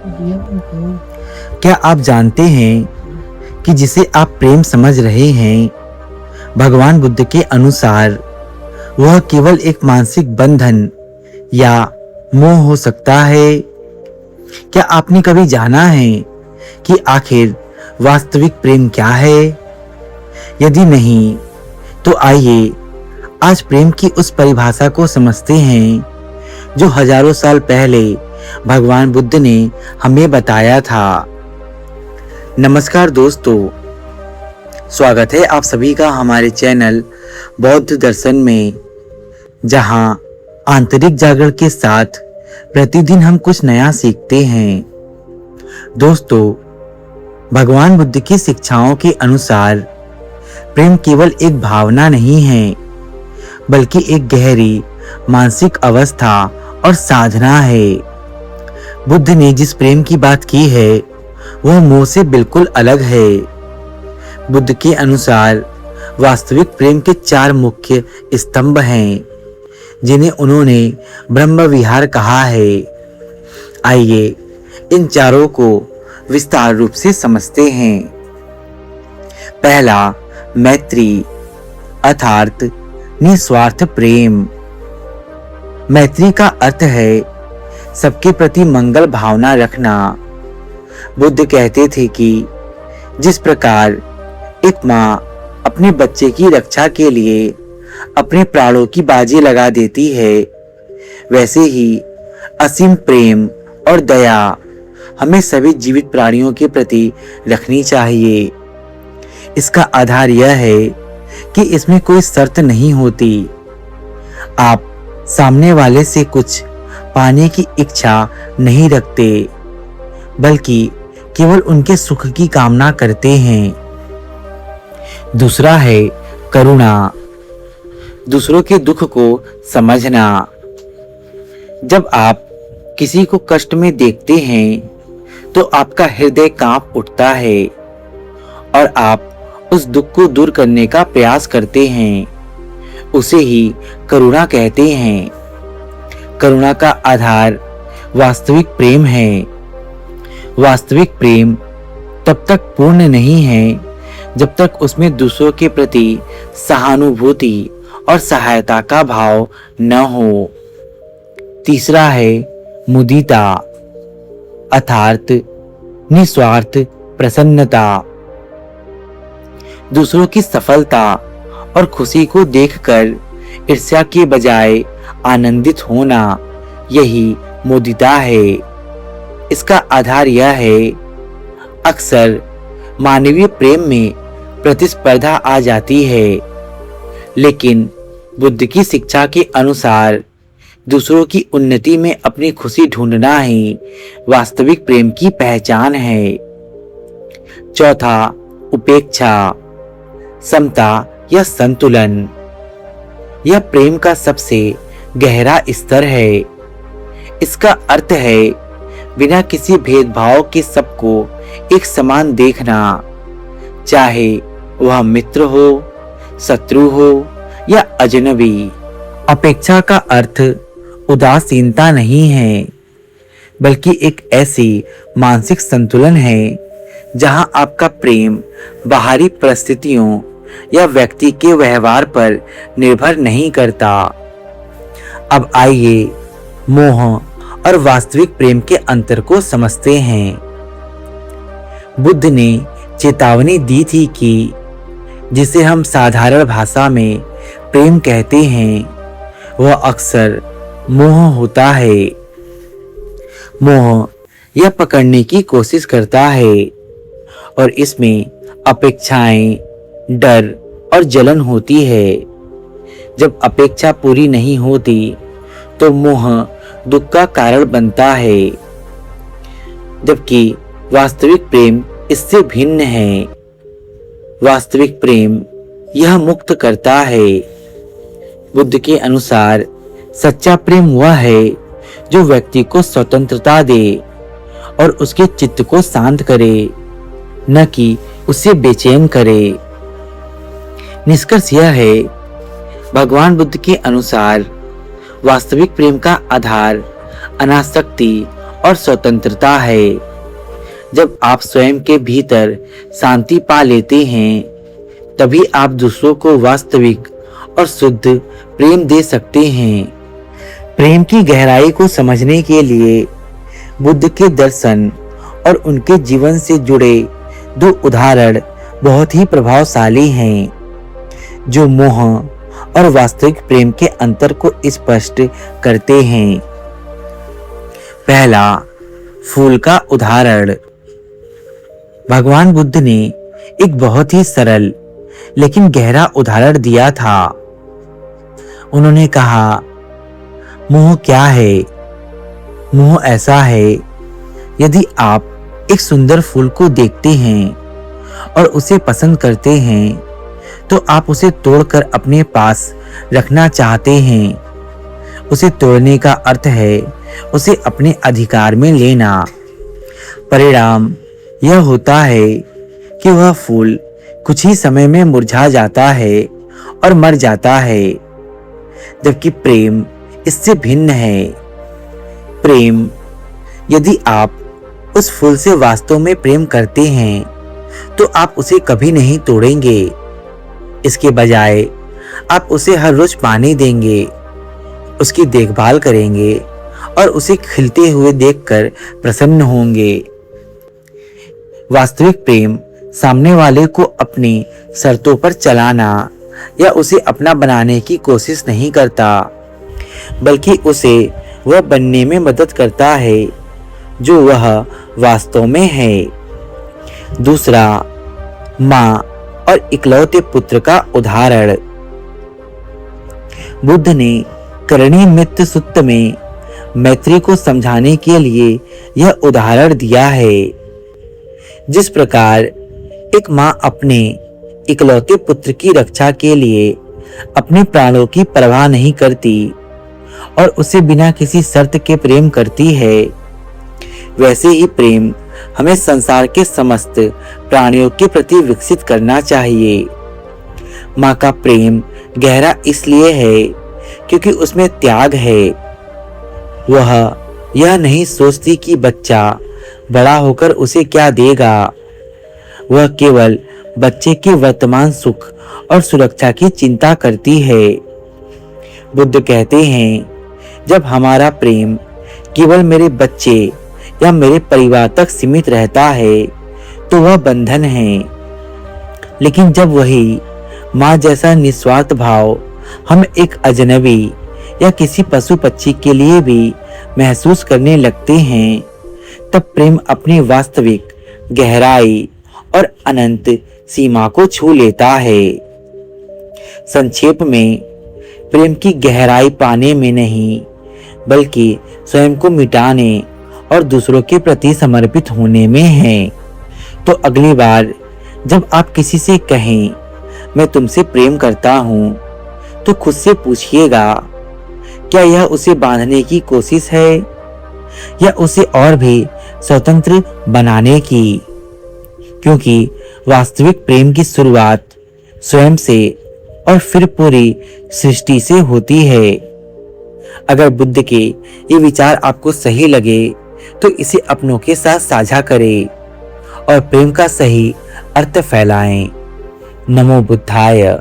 क्या आप जानते हैं कि जिसे आप प्रेम समझ रहे हैं, भगवान बुद्ध के अनुसार वह केवल एक मानसिक बंधन या मोह हो सकता है? क्या आपने कभी जाना है कि आखिर वास्तविक प्रेम क्या है? यदि नहीं, तो आइए आज प्रेम की उस परिभाषा को समझते हैं जो हजारों साल पहले भगवान बुद्ध ने हमें बताया था। नमस्कार दोस्तों, स्वागत है आप सभी का हमारे चैनल बौद्ध दर्शन में, जहां आंतरिक जागरण के साथ प्रतिदिन हम कुछ नया सीखते हैं। दोस्तों, भगवान बुद्ध की शिक्षाओं के अनुसार प्रेम केवल एक भावना नहीं है, बल्कि एक गहरी मानसिक अवस्था और साधना है। बुद्ध ने जिस प्रेम की बात की है वह मोह से बिल्कुल अलग है। बुद्ध के अनुसार वास्तविक प्रेम के 4 मुख्य स्तंभ हैं, जिन्हें उन्होंने ब्रह्म विहार कहा है। आइए इन चारों को विस्तार रूप से समझते हैं। पहला, मैत्री अर्थात निस्वार्थ प्रेम। मैत्री का अर्थ है सबके प्रति मंगल भावना रखना। बुद्ध कहते थे कि जिस प्रकार एक माँ अपने बच्चे की रक्षा के लिए अपने प्राणों की बाजी लगा देती है, वैसे ही असीम प्रेम और दया हमें सभी जीवित प्राणियों के प्रति रखनी चाहिए। इसका आधार यह है कि इसमें कोई शर्त नहीं होती। आप सामने वाले से कुछ पाने की इच्छा नहीं रखते, बल्कि केवल उनके सुख की कामना करते हैं। दूसरा है करुणा, दूसरों के दुख को समझना। जब आप किसी को कष्ट में देखते हैं तो आपका हृदय कांप उठता है और आप उस दुख को दूर करने का प्रयास करते हैं। उसे ही करुणा कहते हैं। करुणा का आधार वास्तविक प्रेम है। वास्तविक प्रेम तब तक पूर्ण नहीं है जब तक उसमें दूसरों के प्रति सहानुभूति और सहायता का भाव न हो। तीसरा है मुदिता अर्थात निस्वार्थ प्रसन्नता। दूसरों की सफलता और खुशी को देखकर ईर्ष्या के बजाय आनंदित होना, यही मुदिता है। इसका आधार यह है, अक्सर मानवीय प्रेम में प्रतिस्पर्धा आ जाती है, लेकिन बुद्ध की शिक्षा के अनुसार दूसरों की उन्नति में अपनी खुशी ढूंढना ही वास्तविक प्रेम की पहचान है। चौथा, उपेक्षा समता या संतुलन। यह प्रेम का सबसे गहरा स्तर है। इसका अर्थ है बिना किसी भेदभाव के सबको एक समान देखना, चाहे वह मित्र हो, शत्रु हो या अजनबी। अपेक्षा का अर्थ उदासीनता नहीं है, बल्कि एक ऐसी मानसिक संतुलन है जहां आपका प्रेम बाहरी परिस्थितियों या व्यक्ति के व्यवहार पर निर्भर नहीं करता। अब आइए मोह और वास्तविक प्रेम के अंतर को समझते हैं। बुद्ध ने चेतावनी दी थी कि जिसे हम साधारण भाषा में प्रेम कहते हैं, वह अक्सर मोह होता है। मोह यह पकड़ने की कोशिश करता है और इसमें अपेक्षाएं, डर और जलन होती है। जब अपेक्षा पूरी नहीं होती तो मोह दुख का कारण बनता है, जबकि वास्तविक प्रेम इससे भिन्न है। वास्तविक प्रेम यह मुक्त करता है। बुद्ध के अनुसार सच्चा प्रेम वह है जो व्यक्ति को स्वतंत्रता दे और उसके चित्त को शांत करे, न कि उसे बेचैन करे। निष्कर्ष यह है, भगवान बुद्ध के अनुसार वास्तविक प्रेम का आधार अनासक्ति और स्वतंत्रता है। जब आप स्वयं के भीतर शांति पा लेते हैं, तभी आप दूसरों को वास्तविक और शुद्ध प्रेम दे सकते हैं। प्रेम की गहराई को समझने के लिए बुद्ध के दर्शन और उनके जीवन से जुड़े दो उदाहरण बहुत ही प्रभावशाली हैं, जो मोह और वास्तविक प्रेम के अंतर को स्पष्ट करते हैं। पहला, फूल का उदाहरण। भगवान बुद्ध ने एक बहुत ही सरल लेकिन गहरा उदाहरण दिया था। उन्होंने कहा, मोह क्या है? मोह ऐसा है, यदि आप एक सुंदर फूल को देखते हैं और उसे पसंद करते हैं, तो आप उसे तोड़कर अपने पास रखना चाहते हैं। उसे तोड़ने का अर्थ है उसे अपने अधिकार में लेना। परिणाम यह होता है कि वह फूल कुछ ही समय में मुरझा जाता है और मर जाता है, जबकि प्रेम इससे भिन्न है। प्रेम, यदि आप उस फूल से वास्तव में प्रेम करते हैं, तो आप उसे कभी नहीं तोड़ेंगे। इसके बजाय आप उसे हर रोज पानी देंगे, उसकी देखभाल करेंगे और उसे खिलते हुए देखकर प्रसन्न होंगे। वास्तविक प्रेम सामने वाले को अपनी शर्तों पर चलाना या उसे अपना बनाने की कोशिश नहीं करता, बल्कि उसे वह बनने में मदद करता है जो वह वास्तव में है। दूसरा, माँ और इकलौते पुत्र का उदाहरण। बुद्ध ने करणी मित्र सूक्त में मैत्री को समझाने के लिए यह उदाहरण दिया है। जिस प्रकार एक माँ अपने इकलौते पुत्र की रक्षा के लिए अपने प्राणों की परवाह नहीं करती और उसे बिना किसी शर्त के प्रेम करती है, वैसे ही प्रेम हमें संसार के समस्त प्राणियों के प्रति विकसित करना चाहिए। माँ का प्रेम गहरा इसलिए है क्योंकि उसमें त्याग है। वह यह नहीं सोचती कि बच्चा बड़ा होकर उसे क्या देगा। वह केवल बच्चे के वर्तमान सुख और सुरक्षा की चिंता करती है। बुद्ध कहते हैं, जब हमारा प्रेम केवल मेरे बच्चे या मेरे परिवार तक सीमित रहता है, तो वह बंधन है। लेकिन जब वही माँ जैसा निस्वार्थ भाव हम एक अजनबी या किसी पशु पक्षी के लिए भी महसूस करने लगते हैं, तब प्रेम अपनी वास्तविक गहराई और अनंत सीमा को छू लेता है। संक्षेप में, प्रेम की गहराई पाने में नहीं, बल्कि स्वयं को मिटाने और दूसरों के प्रति समर्पित होने में है। तो अगली बार जब आप किसी से कहें, मैं तुमसे प्रेम करता हूँ, तो खुद से पूछिएगा, क्या यह उसे बांधने की कोशिश है या उसे और भी स्वतंत्र बनाने की? क्योंकि वास्तविक प्रेम की शुरुआत स्वयं से और फिर पूरी सृष्टि से होती है। अगर बुद्ध के ये विचार आपको सही लगे, तो इसे अपनों के साथ साझा करें और प्रेम का सही अर्थ फैलाएं। नमो बुद्धाय।